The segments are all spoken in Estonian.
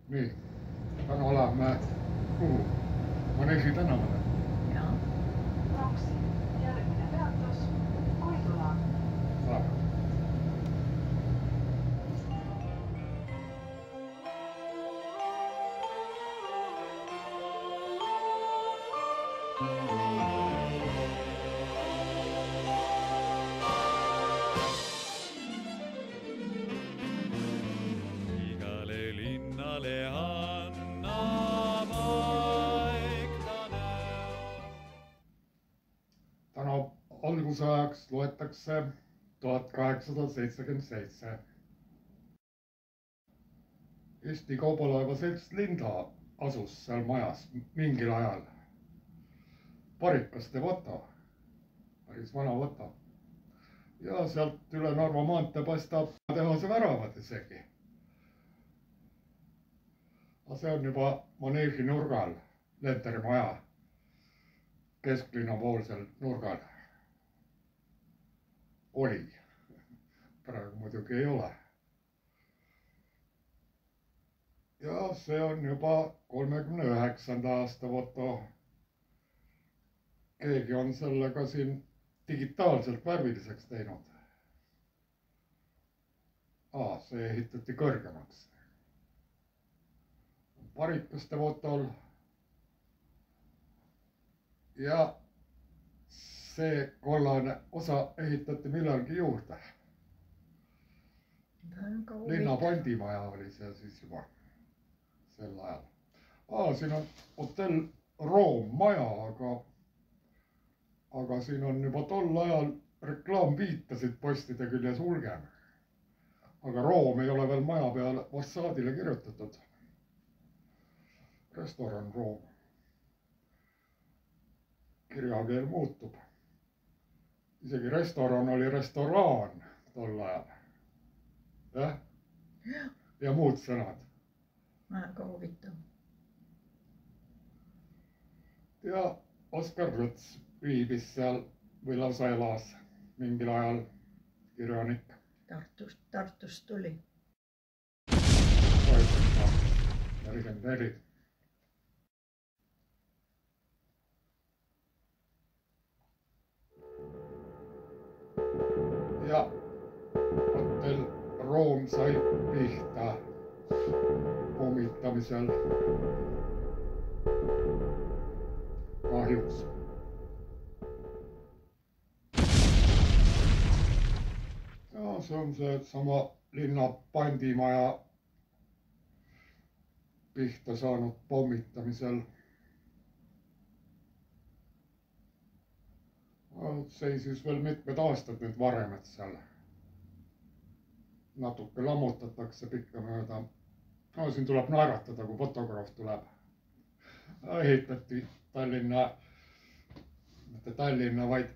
Nii, täna oleme kuhu? Maneesi tänavale. Joo. Taksi. Järgmine peatus Koitula. Saame. Igale linnale annab aeg ta näo. Täna algusajaks loetakse 1877. Eesti kaubalaeva selts Linda asus seal majas mingil ajal. Parikaste Voto, päris vana Voto. Ja sealt üle Narva maantee paistab tehase väravad isegi. Aga see on juba Maneesi nurgal, Lenteri maja, kesklinna poolsel nurgal. Oli. Praegu muidugi ei ole. Ja see on juba 39. aasta Voto. Keegi on selle ka siin digitaalselt värviliseks teinud. See ehitati kõrgemaks. Parikaste Votol. Ja see kollane osa ehitati millalgi juurde. Linna pandimaja oli see siis juba sel ajal. Siin on hotell Room maja, aga siin on juba tol ajal reklaamviitasid postide küljes hulgem. Aga Room ei ole veel maja peale fassaadile kirjutatud. Restoran Room. Kirjakeel muutub. Isegi restoran oli restoraan tol ajal. Ja muud sõnad. Väga huvitav. Ja Oskar Luts viibis seal või lausa elas mingil ajal, kirjanik. Tartust tuli. 44. Ja hotell Room sai pihta pommitamisel. Kahjuks. Ja see on see sama linna pandimaja pihta saanud pommitamisel. Seisis veel mitmed aastad nüüd varemed seal. Natuke lammutatakse pikka mööda. Siin tuleb naeratada, kui fotograaf tuleb. Ehitati Tallinna, mitte Tallinna, vaid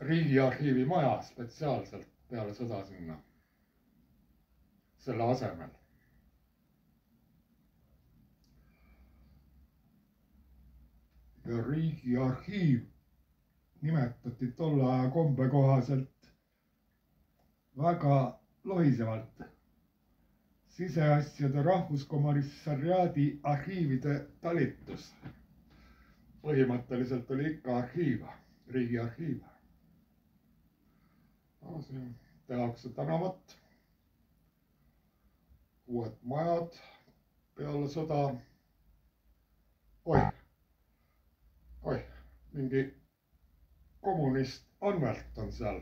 Riigiarhiivi maja spetsiaalselt peale sõda sinna. Selle asemel. Ja Riigiarhiiv nimetati tolle aja kombe kohaselt väga lohisevalt siseasjade rahvuskomissariaadi arhiivide talitus. Põhimõtteliselt oli ikka arhiiv, Riigiarhiiv. Siin tehakse tänavat, uued majad peale sõda. Mingi kommunist Anvelt on seal.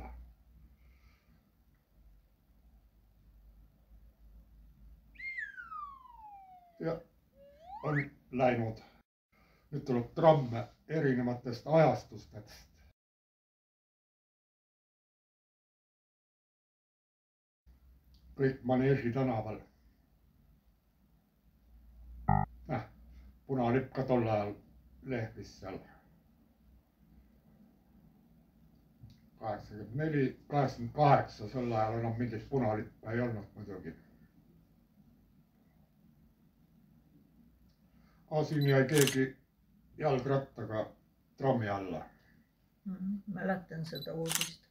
Ja on läinud. Nüüd tuleb tramme erinevatest ajastustest. Kõik Maneesi tänaval. Punalipp ka tol ajal lehvis seal. 84, 88, sel ajal enam mingit punalippa ei olnud muidugi. Siin jäi keegi jalgrattaga trammi alla. Mäletan seda uudist.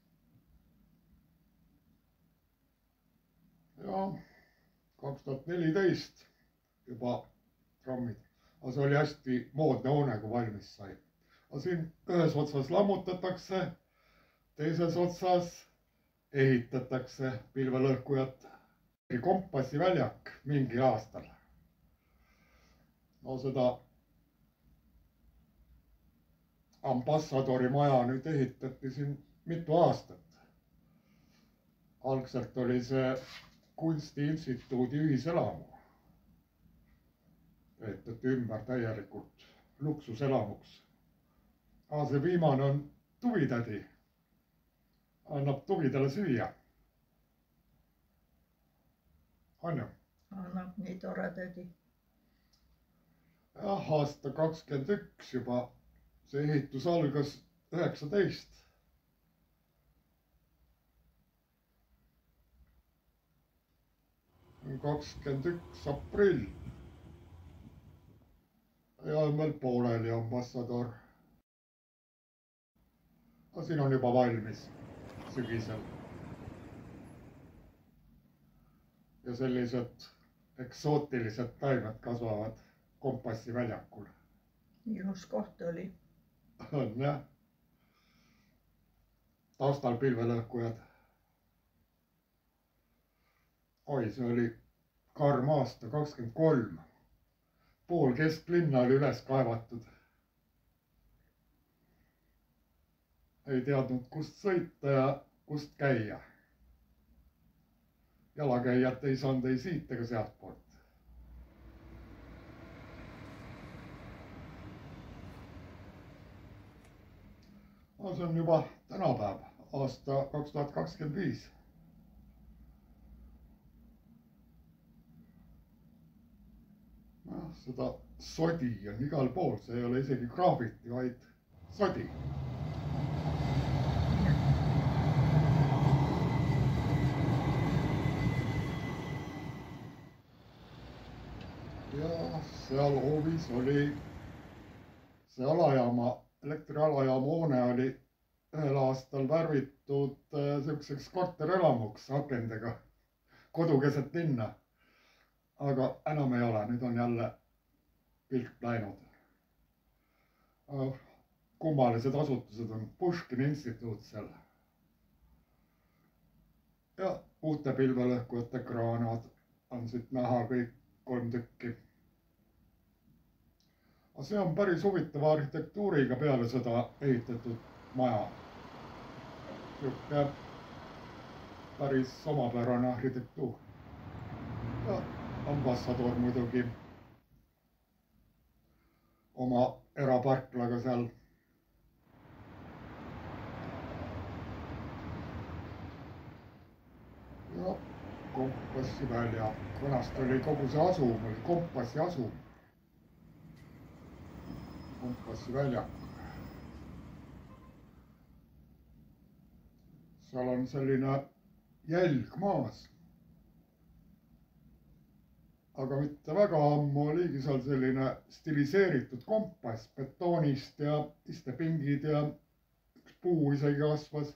Ja 2014 juba trammid. aga see oli hästi moodne hoone, kui valmis sai. aga siin ühes otsas lammutatakse, teises otsas ehitatakse pilvelõhkujat. Kompassiväljak mingil aastal. no seda ambassadori maja nüüd ehitati siin mitu aastat. algselt oli see kunstiinstituudi ühiselamu. ehitati ümber täielikult luksuselamuks. aga see viimane on tuvitädi. annab tuvidele süüa. on ju? annab, nii tore tädi. jah, aasta 21 juba. see ehitus algas 19. on 21 aprill. ja on veel pooleli ambassador. aga siin on juba valmis sügisel. ja sellised eksootilised taimed kasvavad Kompassiväljakul. ilus koht oli. on jah. taustal pilvelõhkujad. oi, see oli karm aasta, 23. pool kesklinna oli üles kaevatud. ei teadnud, kust sõita ja kust käia. jalakäijat ei saanud ei siit ega sealtpoolt. no see on juba tänapäev, aasta 2025. noh, seda sodi on igal pool, see ei ole isegi graafiti, vaid sodi. ja seal hoovis oli see alajaama, elektrialajaama hoone oli ühel aastal värvitud siukseks korterelamuks akendega, kodu keset linna. aga enam ei ole, nüüd on jälle pilk läinud. kummalised asutused on Puškini instituut seal. ja uute pilvelõhkujate kraanad on siit näha kõik 3 tükki. aga see on päris huvitava arhitektuuriga peale seda ehitatud maja. sihuke päris omapärane arhitektuur. ja ambassador muidugi oma eraparklaga seal. ja Kompassiväljak, vanasti oli kogu see asum, oli Kompassi asum. Kompassiväljak. seal on selline jälg maas. aga mitte väga ammu oligi seal selline stiliseeritud kompass betoonist ja istepingid ja üks puu isegi kasvas.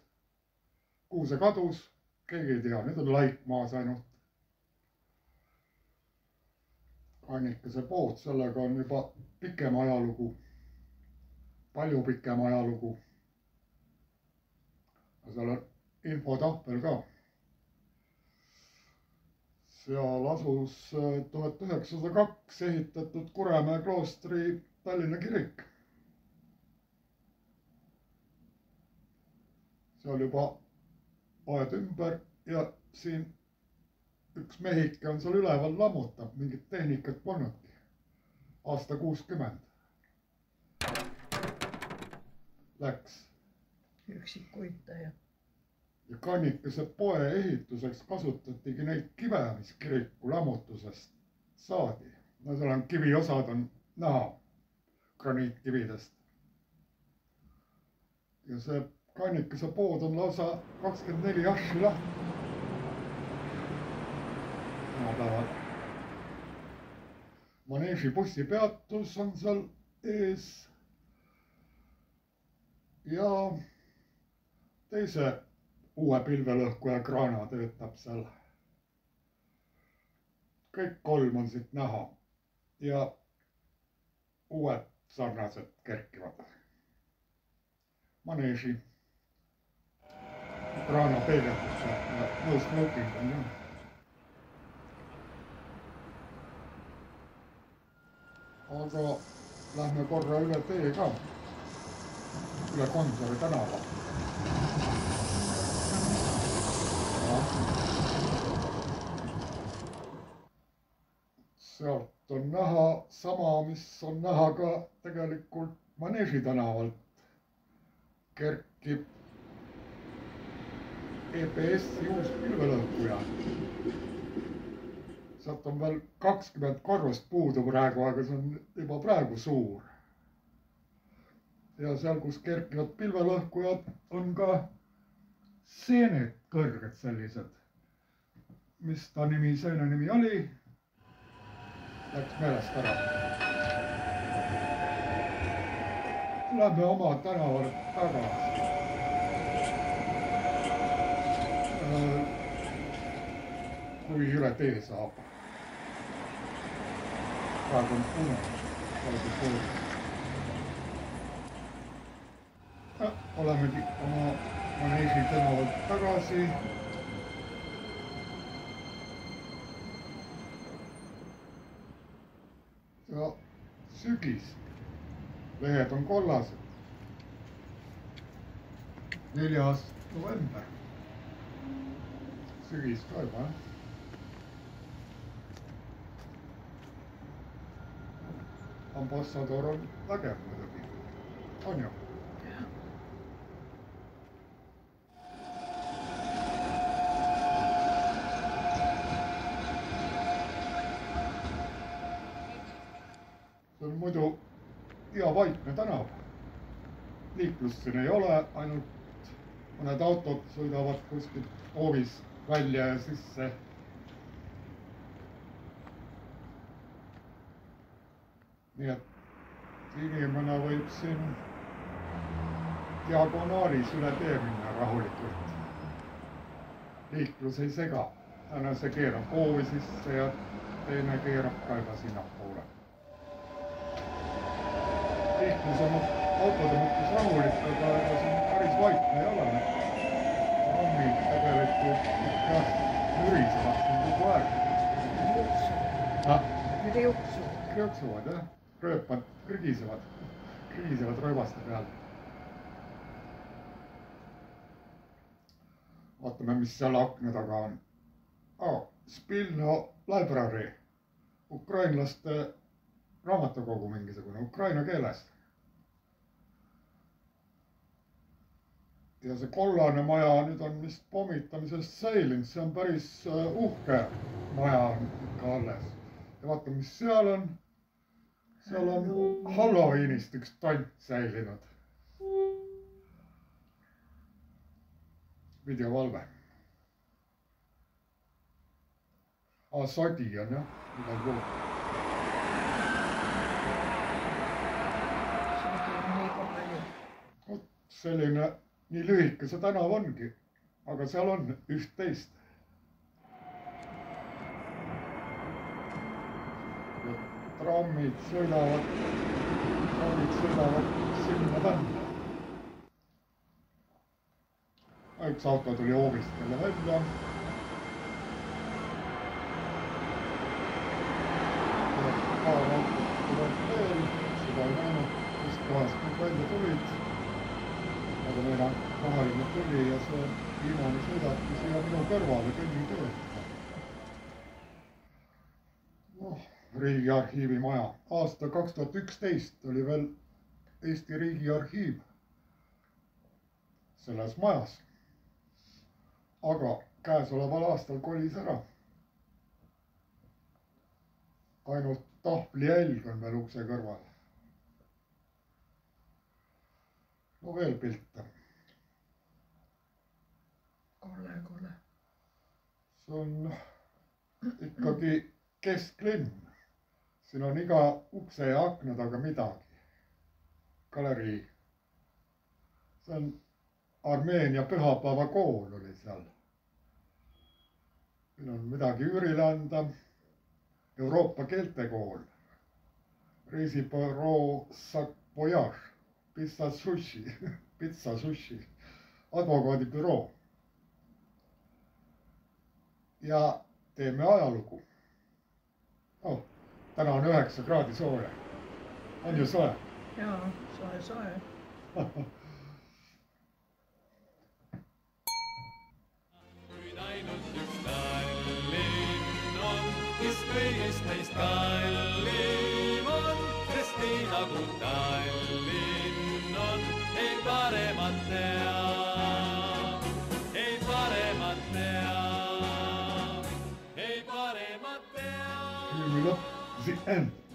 kuhu see kadus, keegi ei tea, nüüd on laik maas ainult. Kannikese pood, sellega on juba pikem ajalugu, palju pikem ajalugu. seal on infotahvel ka. seal asus 1902 ehitatud Kuremäe kloostri Tallinna kirik. seal juba aed ümber ja siin üks mehike on seal üleval, lammutab, mingit tehnikat polnudki. aasta 60. Läks. üksikkuitaja. ja Kannikese poe ehituseks kasutatigi neid kive, mis kiriku lammutusest saadi. no seal on kiviosad on näha graniitkividest. ja see Kannikese pood on lausa 24 asju lahti. tänapäeval. Maneeži bussipeatus on seal ees. ja teise uue pilvelõhkuja kraana töötab seal. kõik 3 on siit näha. ja uued sarnased kerkivad. Maneesi Ukraina peegeldus ja no smoking on jah. Aga lähme korra üle tee ka, üle Gonsiori tänava. Sealt on näha sama, mis on näha ka tegelikult Maneesi tänavalt. Kerkib EPS-i uus pilvelõhkuja. Sealt on veel 20 korrust puudu praegu, aga see on juba praegu suur. Ja seal, kus kerkivad pilvelõhkujad, on ka seened kõrged sellised. Mis ta nimi, seene nimi oli? Läks meelest ära. Lähme oma tänavale tagasi. Kui üle tee saab. Praegu on punane. Olemegi oma Maneesi tänavalt tagasi. Ja sügis. Lehed on kollased. 4. november. Sügis ka juba, jah. Ambassador on vägev muidugi. On ju? See on muidu hea vaikne tänav. Liiklust siin ei ole, ainult mõned autod sõidavad kuskilt hoovis välja ja sisse. Nii et inimene võib siin diagonaalis üle tee minna rahulikult. Liiklus ei sega. Täna see keerab hoovi sisse ja teine keerab ka juba sinnapoole. Liiklus on autode mõttes rahulik, aga siin päris vaikne ei ole. Rammid tegelikult ikka mürisevad siin kogu aeg. Kriuksuvad, jah. Rööpad krigisevad rööbaste peal. Vaatame, mis seal akna taga on. Spilno library. Ukrainlaste raamatukogu mingisugune, ukraina keeles. Ja see kollane maja nüüd on vist pommitamisest säilinud. See on päris uhke maja ikka alles. Ja vaatame, mis seal on. Seal on Halloweenist üks tont säilinud. Videovalve. Sodi on jah, igal pool. Sodi on nii palju. Selline nii lühike see tänav ongi, aga seal on üht-teist. Trammid sõidavad sinna tänna. Üks auto tuli hoovist jälle välja. Paar autot tuleb veel, seda ei näinud, kust kohast nad välja tulid. Aga meil on vaheline tuli ja see viimane sõidabki siia minu kõrvale kõnnitööd. Riigiarhiivi maja. Aasta 2011 oli veel Eesti Riigiarhiiv selles majas. Aga käesoleval aastal kolis ära. Ainult tahvlijälg on veel ukse kõrval. No veel pilte. Kole. See on ikkagi kesklinn. Siin on iga ukse ja akna taga midagi. Galerii. See on Armeenia pühapäeva kool oli seal. Siin on midagi üürile anda. Euroopa keeltekool. reisibüroo Sac Voyage, Pizza Sushi, advokaadibüroo. Ja teeme ajalugu. Oh, täna on 9 kraadi sooja. On ju soe? Jaa, soe. Kuid ainult üks Tallinn on, mis kõigist meist kallim on, sest nii nagu Tallinn on, ei paremat tea, ei paremat tea, ei paremat tea. Filmi lõpp, the end.